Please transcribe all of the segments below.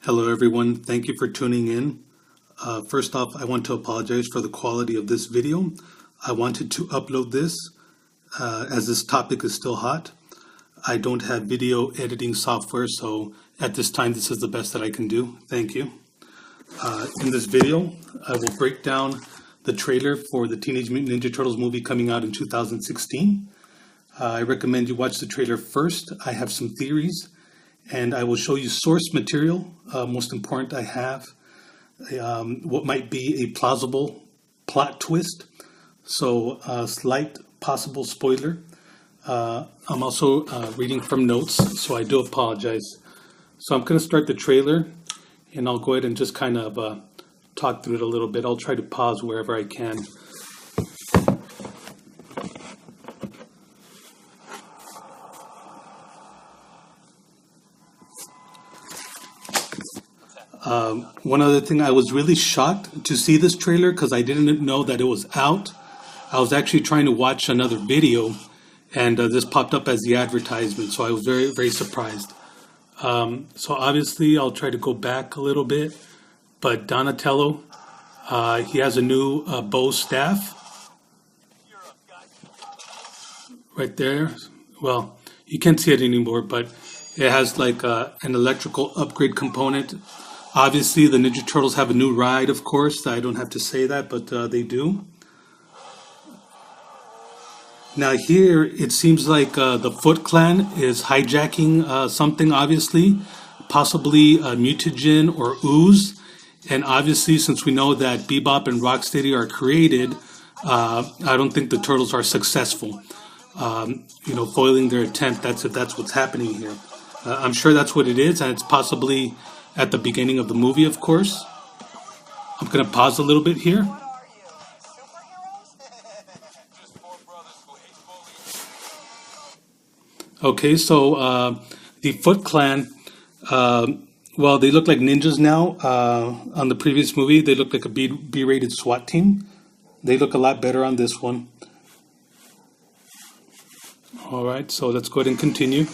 Hello everyone, thank you for tuning in. First off, I want to apologize for the quality of this video. I wanted to upload this as this topic is still hot. I don't have video editing software, so at this time this is the best that I can do. Thank you. In this video, I will break down the trailer for the Teenage Mutant Ninja Turtles movie coming out in 2016. I recommend you watch the trailer first. I have some theories, and I will show you source material. Most important, I have what might be a plausible plot twist. So, slight possible spoiler. I'm also reading from notes, so I do apologize. So I'm going to start the trailer, and I'll go ahead and just kind of talk through it a little bit. I'll try to pause wherever I can. One other thing, I was really shocked to see this trailer because I didn't know that it was out. I was actually trying to watch another video, and this popped up as the advertisement, so I was very, very surprised. So obviously, I'll try to go back a little bit, but Donatello, he has a new bow staff right there. Well, you can't see it anymore, but it has like an electrical upgrade component. Obviously, the Ninja Turtles have a new ride, of course. I don't have to say that, but they do. Now here, it seems like the Foot Clan is hijacking something, obviously. Possibly Mutagen or Ooze. And obviously, since we know that Bebop and Rocksteady are created, I don't think the Turtles are successful. Foiling their attempt, if that's what's happening here. I'm sure that's what it is, and it's possibly at the beginning of the movie, of course. I'm going to pause a little bit here. Okay, so the Foot Clan, well, they look like ninjas now. On the previous movie, they look like a B-rated SWAT team. They look a lot better on this one. All right, so let's go ahead and continue.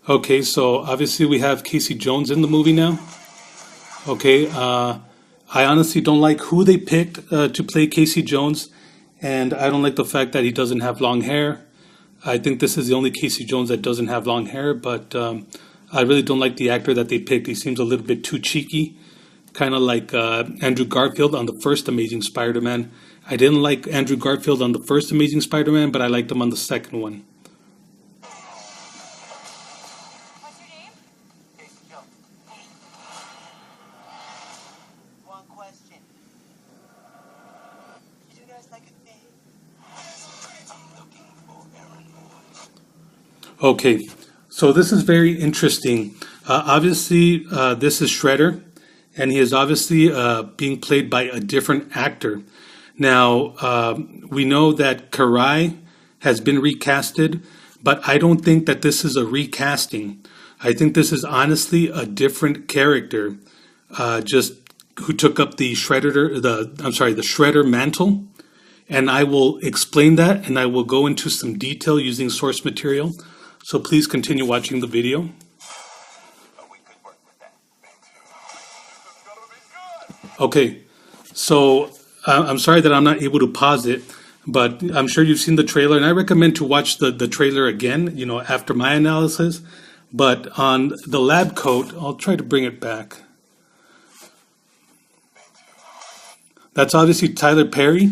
Okay, so obviously we have Casey Jones in the movie now. Okay, I honestly don't like who they picked to play Casey Jones, and I don't like the fact that he doesn't have long hair. I think this is the only Casey Jones that doesn't have long hair, but I really don't like the actor that they picked. He seems a little bit too cheeky, kind of like Andrew Garfield on the first Amazing Spider-Man. I didn't like Andrew Garfield on the first Amazing Spider-Man, but I liked him on the second one. Okay, so this is very interesting. Obviously, this is Shredder, and he is obviously being played by a different actor. Now, we know that Karai has been recasted, but I don't think that this is a recasting. I think this is honestly a different character, just who took up the Shredder mantle. And I will explain that, and I will go into some detail using source material. So please continue watching the video. Okay, so I'm sorry that I'm not able to pause it, but I'm sure you've seen the trailer, and I recommend to watch the trailer again, after my analysis. But on the lab coat, I'll try to bring it back. That's obviously Tyler Perry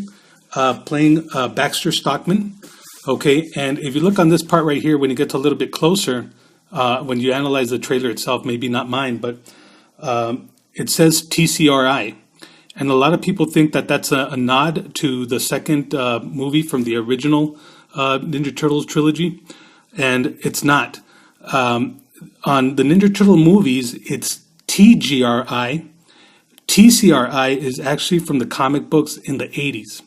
playing Baxter Stockman. Okay, and if you look on this part right here, when you get a little bit closer, when you analyze the trailer itself, maybe not mine, but it says TCRI. And a lot of people think that that's a nod to the second movie from the original Ninja Turtles trilogy, and it's not. On the Ninja Turtle movies, it's TGRI. TCRI is actually from the comic books in the 80s.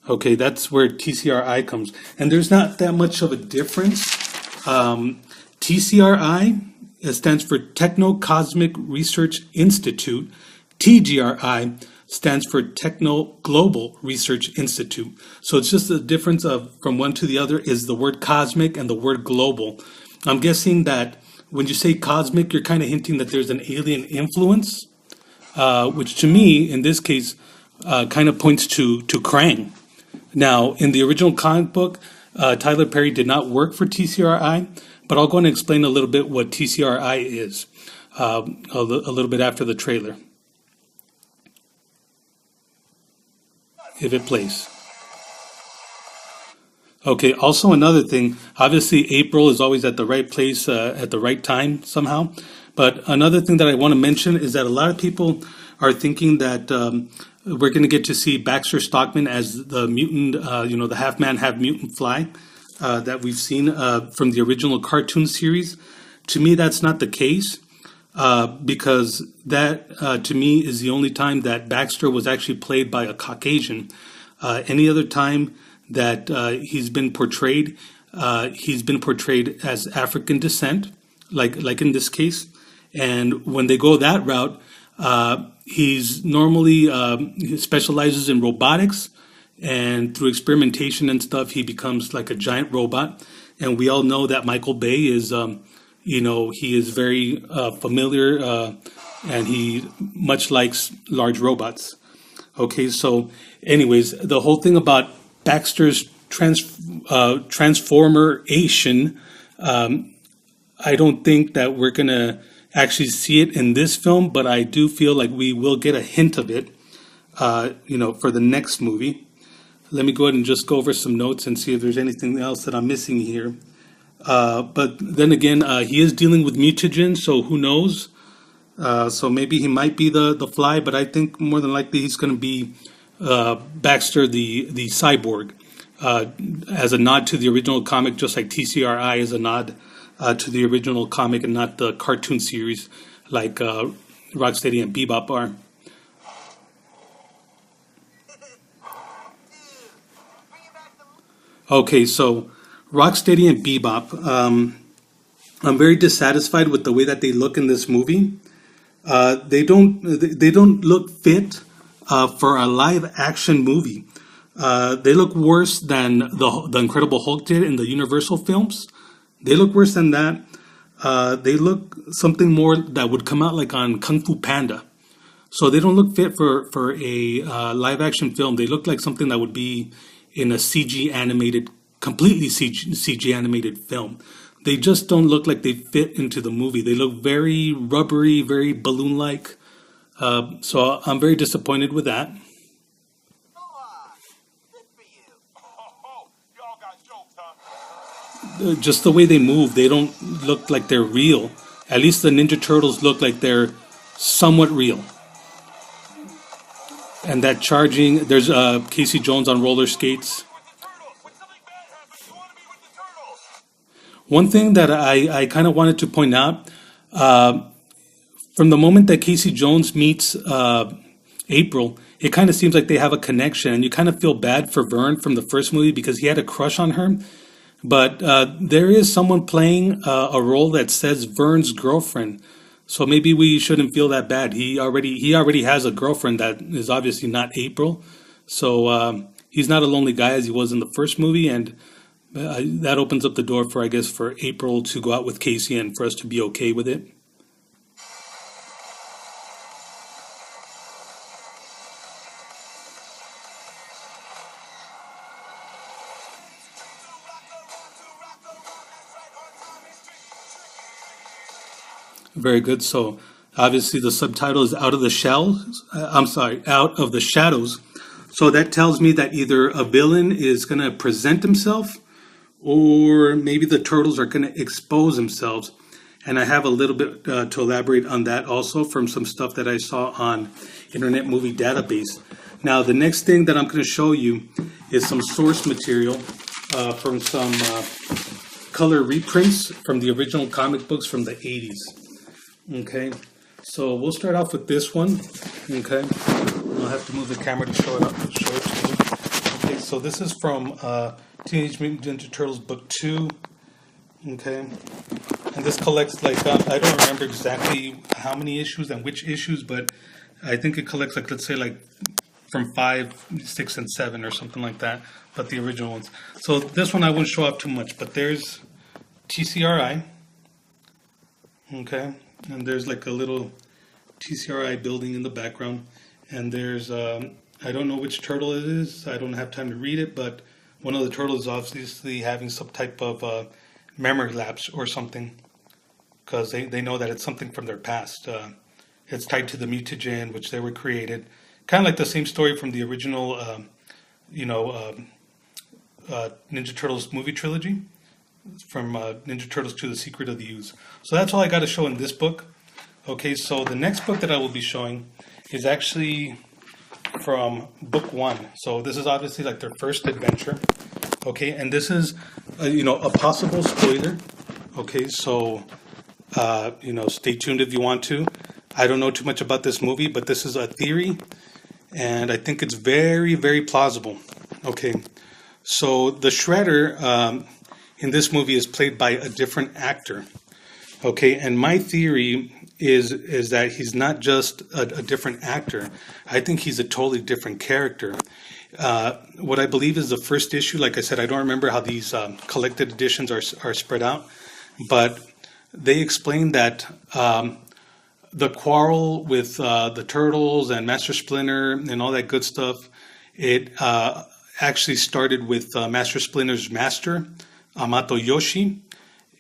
Okay, that's where TCRI comes. And there's not that much of a difference. TCRI, it stands for Techno Cosmic Research Institute. TGRI stands for Techno Global Research Institute. So it's just the difference of from one to the other is the word cosmic and the word global. I'm guessing that when you say cosmic, you're kind of hinting that there's an alien influence, which to me, in this case, kind of points to Krang. Now, in the original comic book, Tyler Perry did not work for TCRI, but I'll go and explain a little bit what TCRI is a little bit after the trailer, if it plays. Okay, also another thing, obviously April is always at the right place at the right time somehow. But another thing that I want to mention is that a lot of people are thinking that we're going to get to see Baxter Stockman as the mutant, the half man, half mutant fly that we've seen from the original cartoon series. To me, that's not the case because that, to me, is the only time that Baxter was actually played by a Caucasian. Any other time that he's been portrayed as African descent, like in this case. And when they go that route, he's normally he specializes in robotics, and through experimentation and stuff, he becomes like a giant robot. And we all know that Michael Bay is, he is very familiar, and he much likes large robots. Okay, so anyways, the whole thing about Baxter's transformation, I don't think that we're going to actually see it in this film, but I do feel like we will get a hint of it, for the next movie. Let me go ahead and just go over some notes and see if there's anything else that I'm missing here. But then again, he is dealing with mutagens, so who knows? So maybe he might be the fly, but I think more than likely he's going to be Baxter the cyborg, as a nod to the original comic, just like TCRI is a nod to the original comic and not the cartoon series like Rocksteady and Bebop are. Okay, so Rocksteady and Bebop, I'm very dissatisfied with the way that they look in this movie. They don't look fit for a live action movie. They look worse than the Incredible Hulk did in the Universal films. They look worse than that. They look something more that would come out like on Kung Fu Panda. So they don't look fit for a live action film. They look like something that would be in a completely CG animated film. They just don't look like they fit into the movie. They look very rubbery, very balloon-like. So I'm very disappointed with that. Just the way they move, they don't look like they're real. At least the Ninja Turtles look like they're somewhat real. And that charging, there's Casey Jones on roller skates. One thing that I kind of wanted to point out, from the moment that Casey Jones meets April, it kind of seems like they have a connection, and you kind of feel bad for Vern from the first movie because he had a crush on her. But there is someone playing a role that says Vern's girlfriend, so maybe we shouldn't feel that bad. He already has a girlfriend that is obviously not April, so he's not a lonely guy as he was in the first movie, and that opens up the door for, I guess, for April to go out with Casey and for us to be okay with it. Very good. So obviously the subtitle is Out of the Shells. Out of the Shadows. So that tells me that either a villain is going to present himself, or maybe the turtles are going to expose themselves. And I have a little bit to elaborate on that also from some stuff that I saw on Internet Movie Database. Now, the next thing that I'm going to show you is some source material from some color reprints from the original comic books from the 80s. Okay, so we'll start off with this one. Okay, I'll have to move the camera to show it to you. Okay, so this is from Teenage Mutant Ninja Turtles book 2. Okay, and this collects like I don't remember exactly how many issues and which issues, but I think it collects like, let's say like from 5, 6, and 7 or something like that, but the original ones. So this one I wouldn't show off too much, but there's TCRI, okay, and there's like a little TCRI building in the background, and there's I don't know which turtle it is. I don't have time to read it, but one of the turtles is obviously having some type of memory lapse or something, because they know that it's something from their past. It's tied to the mutagen, which they were created. Kind of like the same story from the original, Ninja Turtles movie trilogy, from Ninja Turtles to the Secret of the Ooze. So that's all I got to show in this book. Okay, so the next book that I will be showing is actually from book 1. So this is obviously like their first adventure. Okay, and this is, a possible spoiler. Okay, so, stay tuned if you want to. I don't know too much about this movie, but this is a theory, and I think it's very, very plausible. Okay, so the Shredder in this movie is played by a different actor. Okay, and my theory is that he's not just a different actor. I think he's a totally different character. What I believe is the first issue, like I said, I don't remember how these collected editions are spread out, but they explain that the quarrel with the Turtles and Master Splinter and all that good stuff, it actually started with Master Splinter's master, Amato Yoshi.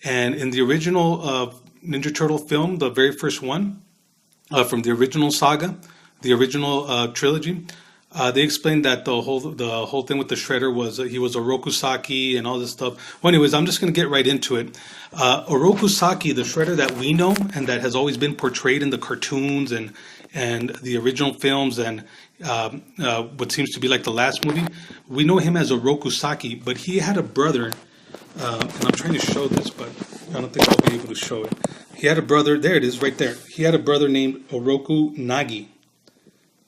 And in the original Ninja Turtle film, the very first one, from the original saga, the original trilogy, they explained that the whole thing with the Shredder was he was a Orokusaki and all this stuff. Well, anyways, I'm just going to get right into it. Orokusaki, the Shredder that we know and that has always been portrayed in the cartoons and the original films and what seems to be like the last movie, we know him as Orokusaki, but he had a brother, and I'm trying to show this, but I don't think I'll be able to show it. He had a brother, there it is right there. He had a brother named Oroku Nagi.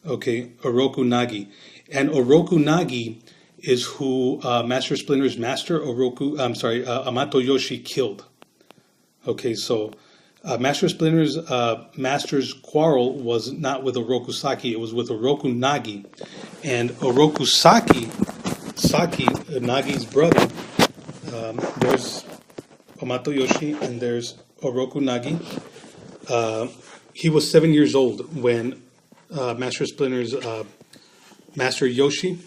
Okay, Oroku Nagi. And Oroku Nagi is who Master Splinter's master, Amato Yoshi killed. Okay, so Master Splinter's master's quarrel was not with Orokusaki, it was with Oroku Nagi. And Orokusaki, Nagi's brother, there's Amato Yoshi and there's Oroku Nagi. He was 7 years old when Master Splinter's Master Yoshi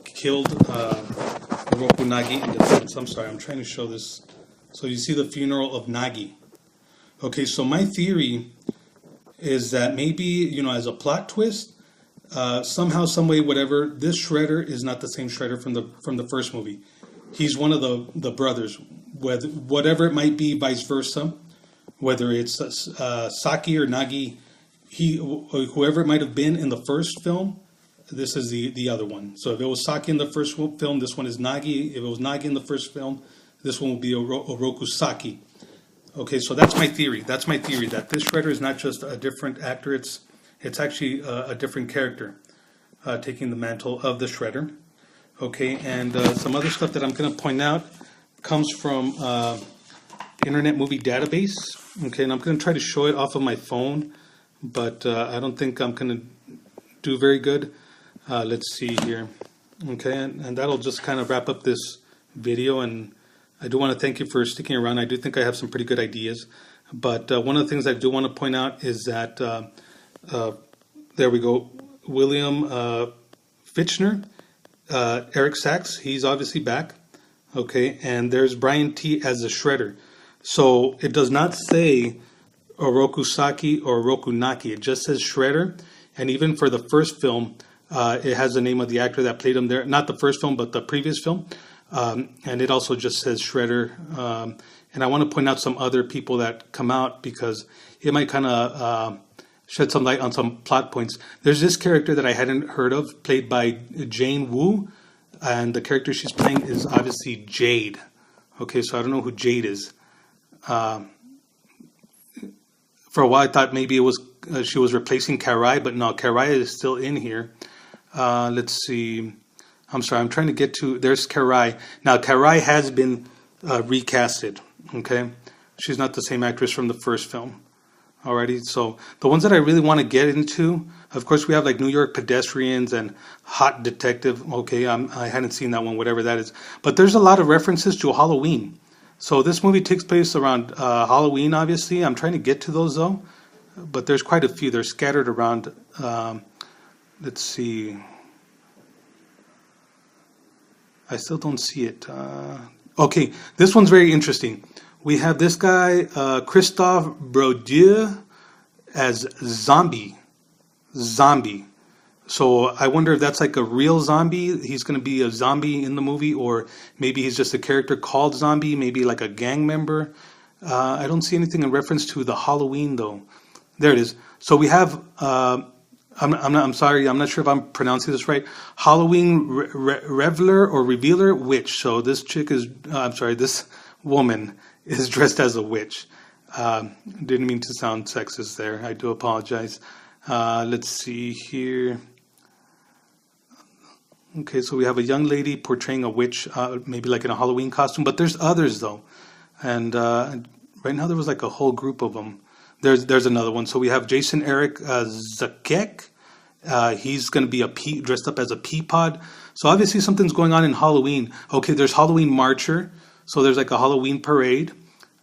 killed Oroku Nagi in defense. I'm sorry, I'm trying to show this. So you see the funeral of Nagi. Okay, so my theory is that maybe, as a plot twist, somehow, some way, whatever, this Shredder is not the same Shredder from the first movie. He's one of the brothers, whatever it might be, vice versa, whether it's Saki or Nagi. Whoever it might have been in the first film, this is the other one. So if it was Saki in the first film, this one is Nagi. If it was Nagi in the first film, this one will be Orokusaki. Okay, so that's my theory. That's my theory, that this Shredder is not just a different actor. It's actually a different character taking the mantle of the Shredder. Okay, and some other stuff that I'm going to point out comes from Internet Movie Database. Okay, and I'm going to try to show it off of my phone, but I don't think I'm going to do very good. Let's see here. Okay, and that'll just kind of wrap up this video, and I do want to thank you for sticking around. I do think I have some pretty good ideas, but one of the things I do want to point out is that, there we go, William Fichtner, Eric Sachs, he's obviously back. Okay, and there's Brian T. as the Shredder. So it does not say Orokusaki or Orokunaki. It just says Shredder. And even for the first film, it has the name of the actor that played him there. Not the first film, but the previous film. And it also just says Shredder. And I want to point out some other people that come out because it might kind of shed some light on some plot points. There's this character that I hadn't heard of, played by Jane Wu. And the character she's playing is obviously Jade. Okay, so I don't know who Jade is. For a while, I thought maybe it was she was replacing Karai, but no, Karai is still in here. Let's see. I'm sorry, I'm trying to get to. There's Karai. Now, Karai has been recasted. Okay, she's not the same actress from the first film. Alrighty, so the ones that I really want to get into, of course, we have like New York Pedestrians and Hot Detective. Okay, I hadn't seen that one, whatever that is. But there's a lot of references to Halloween. So this movie takes place around Halloween, obviously. I'm trying to get to those though, but there's quite a few. They're scattered around. Let's see. I still don't see it. Okay, this one's very interesting. We have this guy, Christophe Brodeur, as Zombie. So I wonder if that's like a real zombie. He's going to be a zombie in the movie, or maybe he's just a character called Zombie, maybe like a gang member. I don't see anything in reference to the Halloween though. There it is. So we have. I'm sorry. I'm not sure if I'm pronouncing this right. Halloween Reveler or Revealer Witch. So this chick is. This woman is dressed as a witch. Didn't mean to sound sexist there. I do apologize. Let's see here. Okay, so we have a young lady portraying a witch, maybe like in a Halloween costume, but there's others though. And right now there was like a whole group of them. There's another one. So we have Jason Eric Zakek. He's going to be dressed up as a pea pod. So obviously something's going on in Halloween. Okay, there's Halloween Marcher. So there's like a Halloween parade.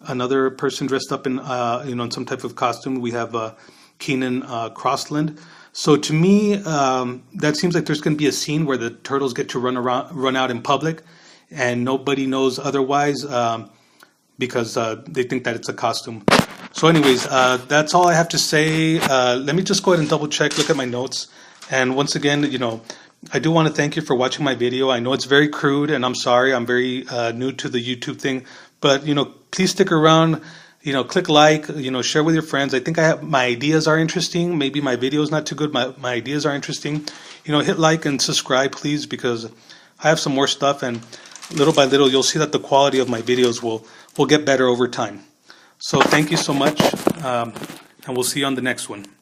Another person dressed up in in some type of costume. We have Keenan Crossland. So to me, that seems like there's going to be a scene where the turtles get to run out in public, and nobody knows otherwise because they think that it's a costume. So anyways, that's all I have to say. Let me just go ahead and double check, look at my notes. And once again, I do want to thank you for watching my video. I know it's very crude, and I'm sorry. I'm very new to the YouTube thing. But, please stick around. Click like, share with your friends. I think my ideas are interesting. Maybe my video is not too good. My ideas are interesting. Hit like and subscribe, please, because I have some more stuff. And little by little, you'll see that the quality of my videos will get better over time. So thank you so much, and we'll see you on the next one.